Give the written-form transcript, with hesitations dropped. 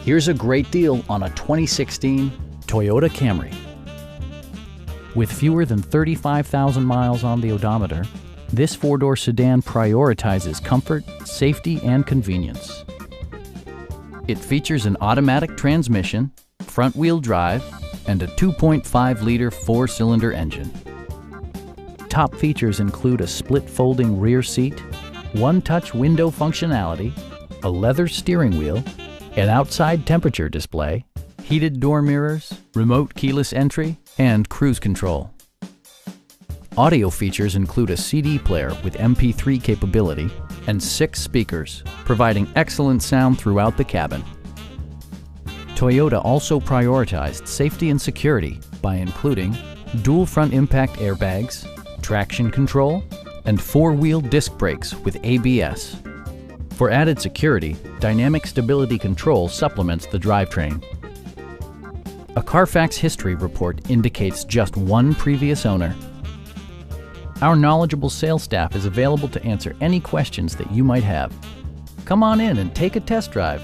Here's a great deal on a 2016 Toyota Camry. With fewer than 35,000 miles on the odometer, this four-door sedan prioritizes comfort, safety, and convenience. It features an automatic transmission, front-wheel drive, and a 2.5-liter four-cylinder engine. Top features include a split-folding rear seat, one-touch window functionality, a leather steering wheel, an outside temperature display, heated door mirrors, remote keyless entry, and cruise control. Audio features include a CD player with MP3 capability and 6 speakers, providing excellent sound throughout the cabin. Toyota also prioritized safety and security by including dual front impact airbags, traction control, and 4-wheel disc brakes with ABS. For added security, dynamic stability control supplements the drivetrain. A Carfax history report indicates just one previous owner. Our knowledgeable sales staff is available to answer any questions that you might have. Come on in and take a test drive.